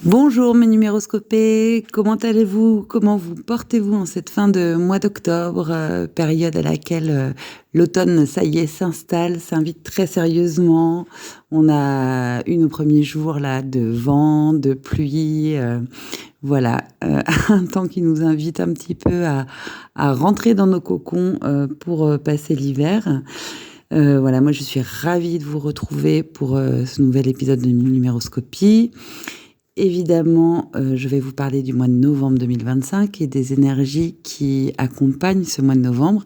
Bonjour mes numéroscopés, comment allez-vous? Comment vous portez-vous en cette fin de mois d'octobre, période à laquelle l'automne, ça y est, s'invite très sérieusement. On a eu nos premiers jours là de vent, de pluie, voilà, un temps qui nous invite un petit peu à rentrer dans nos cocons pour passer l'hiver. Voilà, moi je suis ravie de vous retrouver pour ce nouvel épisode de Numéroscopie. Évidemment, je vais vous parler du mois de novembre 2025 et des énergies qui accompagnent ce mois de novembre,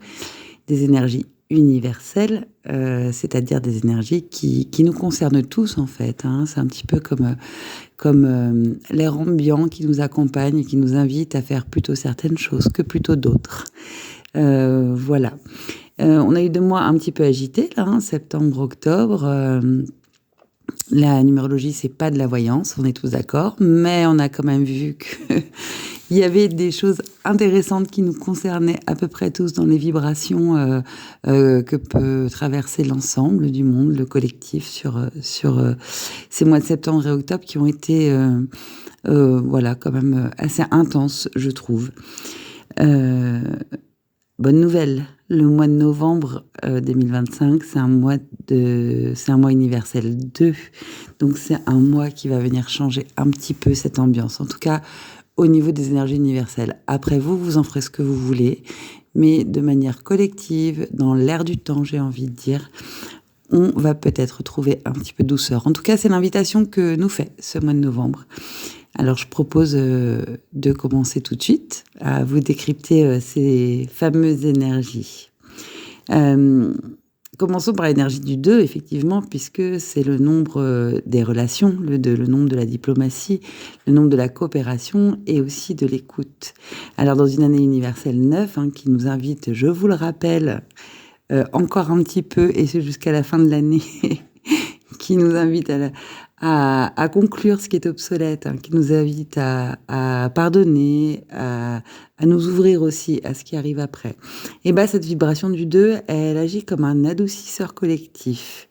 des énergies universelles, c'est-à-dire des énergies qui nous concernent tous en fait, hein. C'est un petit peu comme l'air ambiant qui nous accompagne et qui nous invite à faire plutôt certaines choses que plutôt d'autres. Voilà. On a eu 2 mois un petit peu agités là, hein, septembre, octobre. La numérologie, c'est pas de la voyance, on est tous d'accord, mais on a quand même vu qu'il y avait des choses intéressantes qui nous concernaient à peu près tous dans les vibrations que peut traverser l'ensemble du monde, le collectif, sur ces mois de septembre et octobre qui ont été, voilà, quand même assez intenses, je trouve. Bonne nouvelle, le mois de novembre 2025, c'est un mois universel 2. Donc c'est un mois qui va venir changer un petit peu cette ambiance. En tout cas, au niveau des énergies universelles. Après vous, vous en ferez ce que vous voulez, mais de manière collective, dans l'air du temps, j'ai envie de dire, on va peut-être trouver un petit peu de douceur. En tout cas, c'est l'invitation que nous fait ce mois de novembre. Alors, je propose de commencer tout de suite à vous décrypter ces fameuses énergies. Commençons par l'énergie du 2, effectivement, puisque c'est le nombre des relations, le 2, le nombre de la diplomatie, le nombre de la coopération et aussi de l'écoute. Alors, dans une année universelle 9, hein, qui nous invite, je vous le rappelle, encore un petit peu, et c'est jusqu'à la fin de l'année, qui nous invite à conclure ce qui est obsolète, hein, qui nous invite à pardonner, à nous ouvrir aussi à ce qui arrive après. Et bien, cette vibration du 2, elle agit comme un adoucisseur collectif,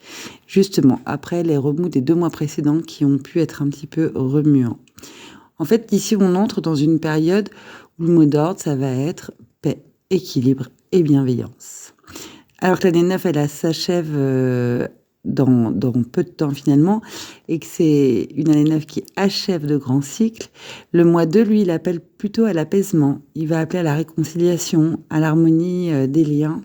justement, après les remous des 2 mois précédents qui ont pu être un petit peu remuants. En fait, ici, on entre dans une période où le mot d'ordre, ça va être paix, équilibre et bienveillance. Alors que l'année 9, elle s'achève dans peu de temps finalement, et que c'est une année 9 qui achève de grands cycles, le mois 2, lui, il appelle plutôt à l'apaisement. Il va appeler à la réconciliation, à l'harmonie des liens.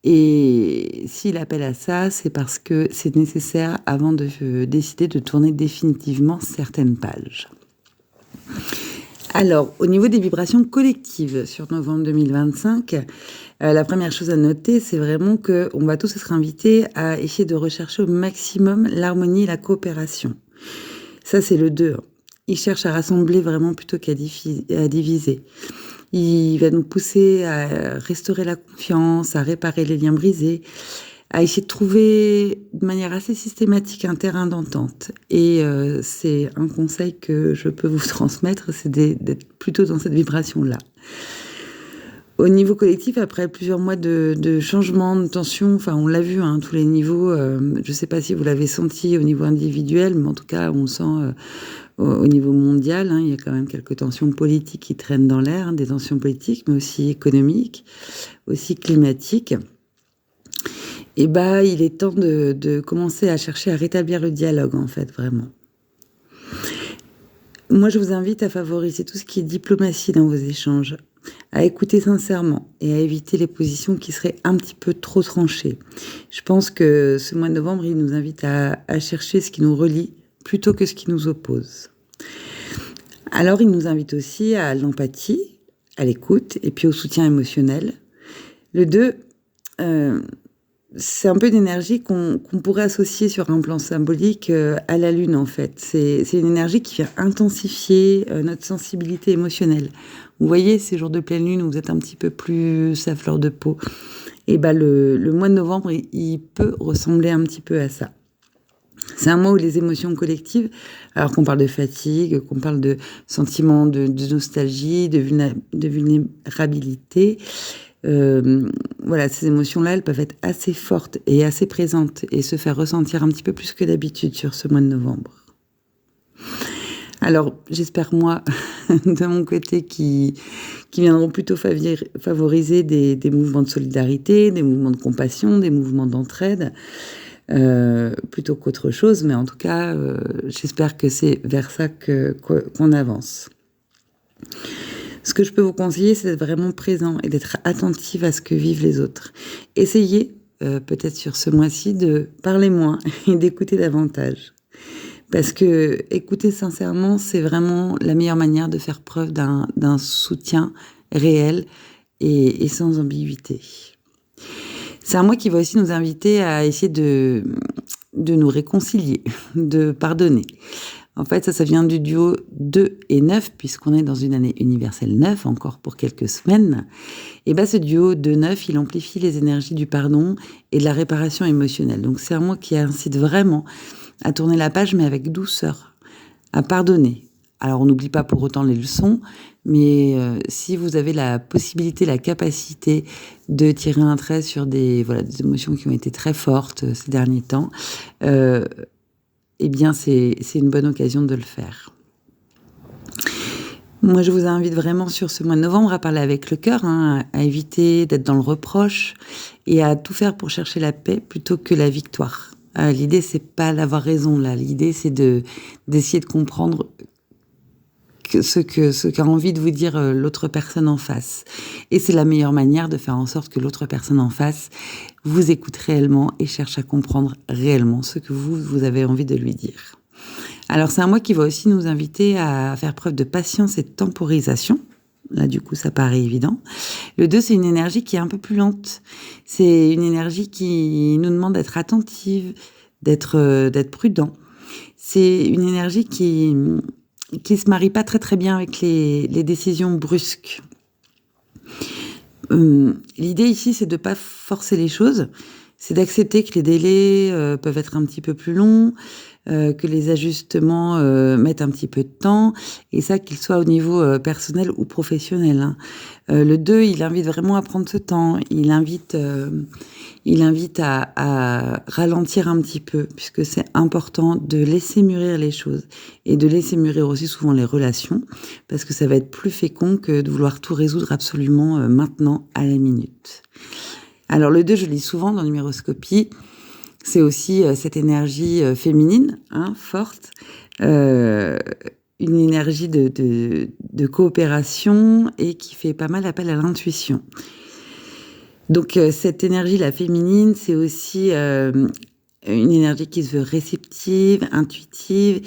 Et s'il appelle à ça, c'est parce que c'est nécessaire avant de décider de tourner définitivement certaines pages. Alors, au niveau des vibrations collectives sur novembre 2025, la première chose à noter, c'est vraiment qu'on va tous être invités à essayer de rechercher au maximum l'harmonie et la coopération. Ça, c'est le 2. Il cherche à rassembler vraiment plutôt qu'à diviser. Il va nous pousser à restaurer la confiance, à réparer les liens brisés, à essayer de trouver de manière assez systématique un terrain d'entente. Et c'est un conseil que je peux vous transmettre, c'est d'être plutôt dans cette vibration-là. Au niveau collectif, après plusieurs mois de changement, de tension, enfin on l'a vu, hein, tous les niveaux, je ne sais pas si vous l'avez senti au niveau individuel, mais en tout cas on sent au niveau mondial, hein, il y a quand même quelques tensions politiques qui traînent dans l'air, hein, des tensions politiques, mais aussi économiques, aussi climatiques. Et bah, il est temps de commencer à chercher à rétablir le dialogue, en fait, vraiment. Moi, je vous invite à favoriser tout ce qui est diplomatie dans vos échanges, à écouter sincèrement et à éviter les positions qui seraient un petit peu trop tranchées. Je pense que ce mois de novembre, il nous invite à chercher ce qui nous relie plutôt que ce qui nous oppose. Alors, il nous invite aussi à l'empathie, à l'écoute et puis au soutien émotionnel. Le 2, c'est un peu d'énergie qu'on pourrait associer sur un plan symbolique à la Lune, en fait. C'est une énergie qui vient intensifier notre sensibilité émotionnelle. Vous voyez, ces jours de pleine Lune où vous êtes un petit peu plus à fleur de peau. Et ben le mois de novembre, il peut ressembler un petit peu à ça. C'est un mois où les émotions collectives, alors qu'on parle de fatigue, qu'on parle de sentiments de nostalgie, de vulnérabilité, voilà, ces émotions-là, elles peuvent être assez fortes et assez présentes et se faire ressentir un petit peu plus que d'habitude sur ce mois de novembre. Alors, j'espère, moi, de mon côté, qui viendront plutôt favoriser des mouvements de solidarité, des mouvements de compassion, des mouvements d'entraide, plutôt qu'autre chose. Mais en tout cas, j'espère que c'est vers ça qu'on avance. Ce que je peux vous conseiller, c'est d'être vraiment présent et d'être attentive à ce que vivent les autres. Essayez, peut-être sur ce mois-ci, de parler moins et d'écouter davantage. Parce que écouter sincèrement, c'est vraiment la meilleure manière de faire preuve d'un soutien réel et sans ambiguïté. C'est un mois qui va aussi nous inviter à essayer de nous réconcilier, de pardonner. En fait, ça vient du duo 2 et 9, puisqu'on est dans une année universelle 9, encore pour quelques semaines. Et ce duo 2-9, il amplifie les énergies du pardon et de la réparation émotionnelle. Donc c'est un mois qui incite vraiment à tourner la page, mais avec douceur, à pardonner. Alors, on n'oublie pas pour autant les leçons, mais si vous avez la possibilité, la capacité de tirer un trait sur des émotions qui ont été très fortes ces derniers temps, eh bien, c'est une bonne occasion de le faire. Moi, je vous invite vraiment sur ce mois de novembre à parler avec le cœur, à éviter d'être dans le reproche et à tout faire pour chercher la paix plutôt que la victoire. L'idée, c'est pas d'avoir raison, là. L'idée, c'est d'essayer de comprendre ce qu'a envie de vous dire l'autre personne en face. Et c'est la meilleure manière de faire en sorte que l'autre personne en face vous écoute réellement et cherche à comprendre réellement ce que vous avez envie de lui dire. Alors, c'est un mois qui va aussi nous inviter à faire preuve de patience et de temporisation. Là, du coup, ça paraît évident. Le 2, c'est une énergie qui est un peu plus lente. C'est une énergie qui nous demande d'être attentive, d'être prudent. C'est une énergie qui se marie pas très très bien avec les décisions brusques. L'idée ici, c'est de pas forcer les choses. C'est d'accepter que les délais peuvent être un petit peu plus longs, que les ajustements mettent un petit peu de temps, et ça, qu'il soit au niveau personnel ou professionnel. Le 2, il invite vraiment à prendre ce temps, il invite à ralentir un petit peu, puisque c'est important de laisser mûrir les choses, et de laisser mûrir aussi souvent les relations, parce que ça va être plus fécond que de vouloir tout résoudre absolument maintenant, à la minute. Alors le 2, je lis souvent dans Numéroscopie, c'est aussi cette énergie féminine, forte, une énergie de coopération et qui fait pas mal appel à l'intuition. Donc cette énergie, la féminine, c'est aussi une énergie qui se veut réceptive, intuitive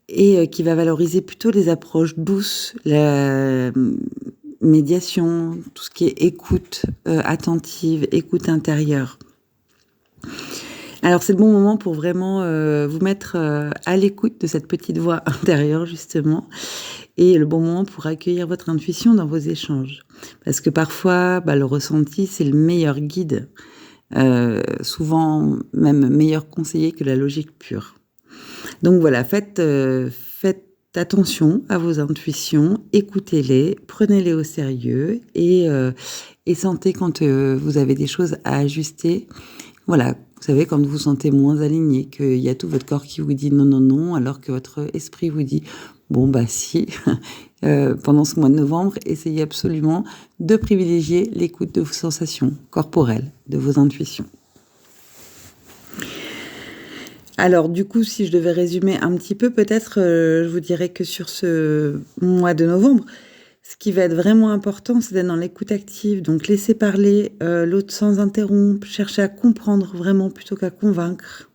et qui va valoriser plutôt les approches douces, la médiation, tout ce qui est écoute attentive, écoute intérieure. Alors c'est le bon moment pour vraiment vous mettre à l'écoute de cette petite voix intérieure justement, et le bon moment pour accueillir votre intuition dans vos échanges. Parce que parfois, le ressenti, c'est le meilleur guide, souvent même meilleur conseiller que la logique pure. Donc voilà, faites attention à vos intuitions, écoutez-les, prenez-les au sérieux et sentez quand vous avez des choses à ajuster. Voilà, vous savez, quand vous vous sentez moins aligné, qu'il y a tout votre corps qui vous dit non, non, non, alors que votre esprit vous dit bon, si. Pendant ce mois de novembre, essayez absolument de privilégier l'écoute de vos sensations corporelles, de vos intuitions. Alors, du coup, si je devais résumer un petit peu, peut-être, je vous dirais que sur ce mois de novembre, ce qui va être vraiment important, c'est d'être dans l'écoute active, donc laisser parler l'autre sans interrompre, chercher à comprendre vraiment plutôt qu'à convaincre.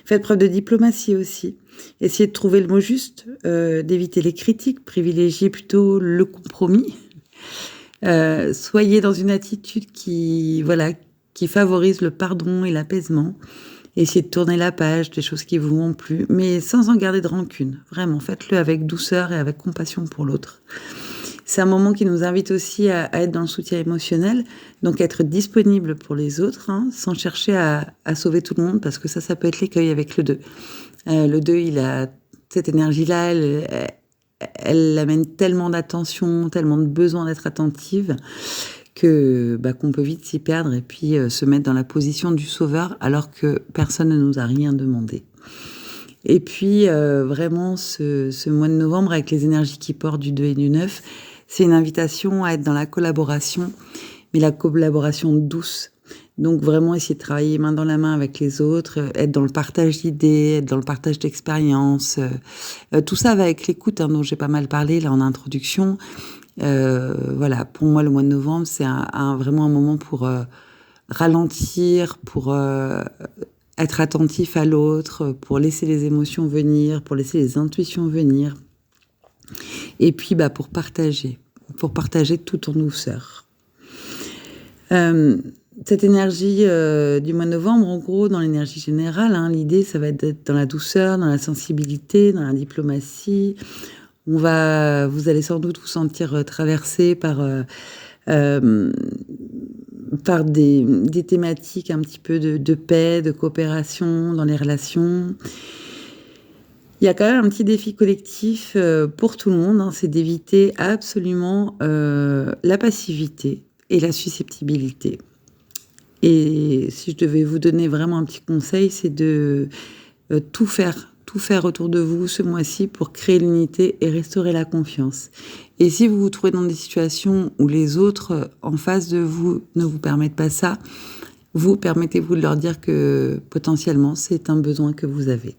Faites preuve de diplomatie aussi. Essayez de trouver le mot juste, d'éviter les critiques, privilégiez plutôt le compromis. Soyez dans une attitude qui favorise le pardon et l'apaisement. Essayez de tourner la page des choses qui vous vont plus, mais sans en garder de rancune. Vraiment, faites-le avec douceur et avec compassion pour l'autre. C'est un moment qui nous invite aussi à être dans le soutien émotionnel, donc être disponible pour les autres, sans chercher à sauver tout le monde, parce que ça peut être l'écueil avec le 2. Le 2, il a cette énergie-là, elle amène tellement d'attention, tellement de besoin d'être attentive, qu'on peut vite s'y perdre et puis se mettre dans la position du sauveur, alors que personne ne nous a rien demandé. Et puis, vraiment, ce mois de novembre, avec les énergies qui portent du 2 et du 9, c'est une invitation à être dans la collaboration, mais la collaboration douce. Donc, vraiment essayer de travailler main dans la main avec les autres, être dans le partage d'idées, être dans le partage d'expériences. Tout ça va avec l'écoute, hein, dont j'ai pas mal parlé là en introduction. Voilà, pour moi, le mois de novembre, c'est vraiment un moment pour ralentir, pour être attentif à l'autre, pour laisser les émotions venir, pour laisser les intuitions venir. Et puis, pour partager tout en douceur. Cette énergie du mois de novembre, en gros, dans l'énergie générale, hein, l'idée, ça va être d'être dans la douceur, dans la sensibilité, dans la diplomatie. Vous allez sans doute vous sentir traversé par des thématiques un petit peu de paix, de coopération dans les relations. Il y a quand même un petit défi collectif pour tout le monde, hein, c'est d'éviter absolument la passivité et la susceptibilité. Et si je devais vous donner vraiment un petit conseil, c'est de tout faire autour de vous ce mois-ci pour créer l'unité et restaurer la confiance. Et si vous vous trouvez dans des situations où les autres en face de vous ne vous permettent pas ça, vous permettez-vous de leur dire que potentiellement c'est un besoin que vous avez.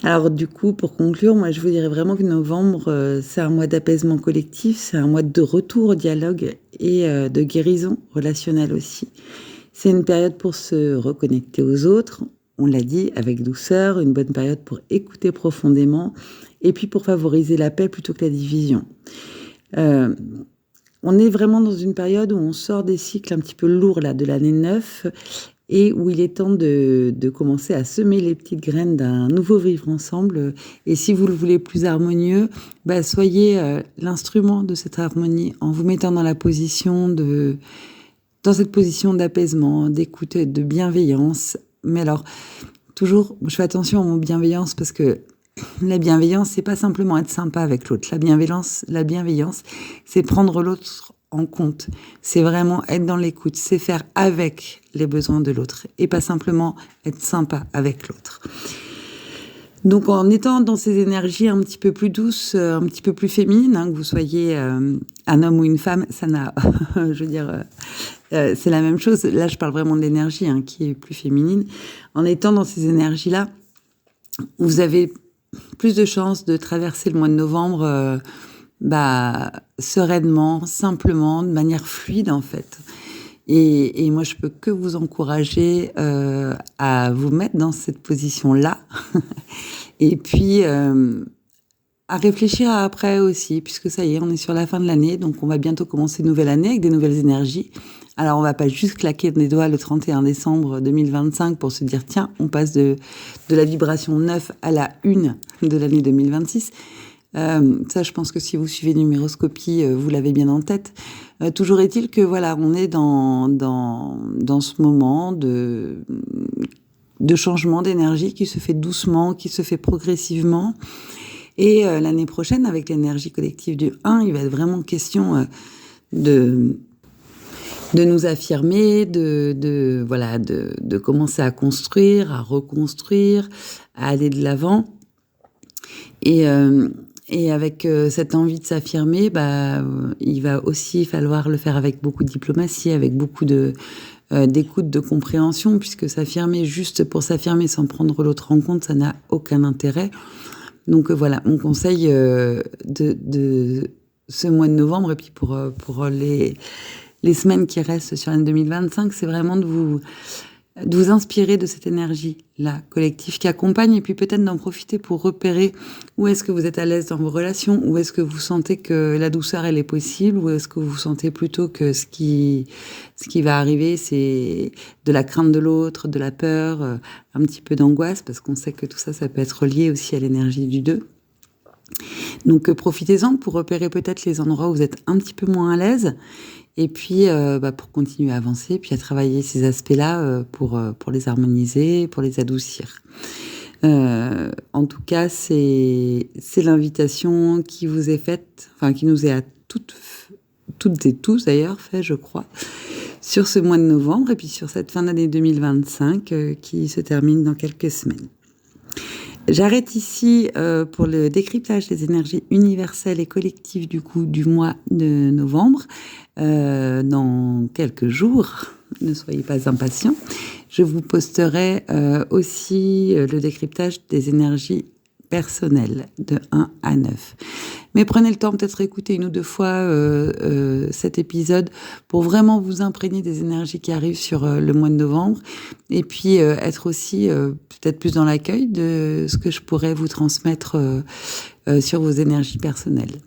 Alors du coup, pour conclure, moi je vous dirais vraiment que novembre, c'est un mois d'apaisement collectif, c'est un mois de retour au dialogue et de guérison relationnelle aussi. C'est une période pour se reconnecter aux autres, on l'a dit, avec douceur, une bonne période pour écouter profondément et puis pour favoriser la paix plutôt que la division. On est vraiment dans une période où on sort des cycles un petit peu lourds là, de l'année 9 et où il est temps de commencer à semer les petites graines d'un nouveau vivre ensemble. Et si vous le voulez plus harmonieux, soyez l'instrument de cette harmonie en vous mettant dans cette position d'apaisement, d'écoute, de bienveillance. Mais alors, toujours, je fais attention au mot bienveillance parce que la bienveillance, c'est pas simplement être sympa avec l'autre. La bienveillance, c'est prendre l'autre en compte. C'est vraiment être dans l'écoute. C'est faire avec les besoins de l'autre et pas simplement être sympa avec l'autre. Donc, en étant dans ces énergies un petit peu plus douces, un petit peu plus féminines, hein, que vous soyez un homme ou une femme, ça n'a, je veux dire, c'est la même chose. Là, je parle vraiment de l'énergie hein, qui est plus féminine. En étant dans ces énergies-là, vous avez plus de chances de traverser le mois de novembre sereinement, simplement, de manière fluide en fait. Et moi, je peux que vous encourager à vous mettre dans cette position-là. Et puis, à réfléchir à après aussi, puisque ça y est, on est sur la fin de l'année, donc on va bientôt commencer une nouvelle année avec des nouvelles énergies. Alors, on va pas juste claquer des doigts le 31 décembre 2025 pour se dire, tiens, on passe de la vibration 9 à la 1 de l'année 2026. Ça, je pense que si vous suivez Numéroscopie, vous l'avez bien en tête. Toujours est-il que voilà, on est dans ce moment de changement d'énergie qui se fait doucement, qui se fait progressivement. Et l'année prochaine, avec l'énergie collective du 1, il va être vraiment question de nous affirmer, de commencer à construire, à reconstruire, à aller de l'avant. Et avec cette envie de s'affirmer, il va aussi falloir le faire avec beaucoup de diplomatie, avec beaucoup d'écoute, de compréhension, puisque s'affirmer juste pour s'affirmer sans prendre l'autre en compte, ça n'a aucun intérêt. Donc voilà, mon conseil de ce mois de novembre, et puis pour les semaines qui restent sur l'année 2025, c'est vraiment de vous inspirer de cette énergie-là, collective, qui accompagne, et puis peut-être d'en profiter pour repérer où est-ce que vous êtes à l'aise dans vos relations, où est-ce que vous sentez que la douceur, elle est possible, où est-ce que vous sentez plutôt que ce qui va arriver, c'est de la crainte de l'autre, de la peur, un petit peu d'angoisse, parce qu'on sait que tout ça, ça peut être lié aussi à l'énergie du 2. Donc profitez-en pour repérer peut-être les endroits où vous êtes un petit peu moins à l'aise, et puis pour continuer à avancer, puis à travailler ces aspects-là pour les harmoniser, pour les adoucir. En tout cas, c'est l'invitation qui vous est faite, enfin qui nous est à toutes et tous d'ailleurs fait, je crois, sur ce mois de novembre et puis sur cette fin d'année 2025 qui se termine dans quelques semaines. J'arrête ici pour le décryptage des énergies universelles et collectives du mois de novembre. Dans quelques jours, ne soyez pas impatients, je vous posterai aussi le décryptage des énergies personnelles de 1 à 9. Mais prenez le temps, peut-être écouter 1 ou 2 fois cet épisode pour vraiment vous imprégner des énergies qui arrivent sur le mois de novembre et puis être aussi peut-être plus dans l'accueil de ce que je pourrais vous transmettre sur vos énergies personnelles.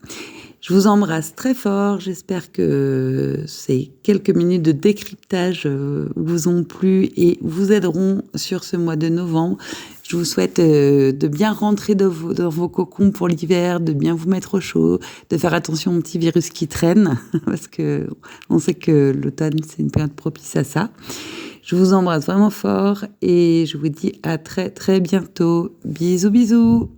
Je vous embrasse très fort. J'espère que ces quelques minutes de décryptage vous ont plu et vous aideront sur ce mois de novembre. Je vous souhaite de bien rentrer dans vos cocons pour l'hiver, de bien vous mettre au chaud, de faire attention aux petits virus qui traînent, parce que on sait que l'automne, c'est une période propice à ça. Je vous embrasse vraiment fort et je vous dis à très très bientôt. Bisous bisous.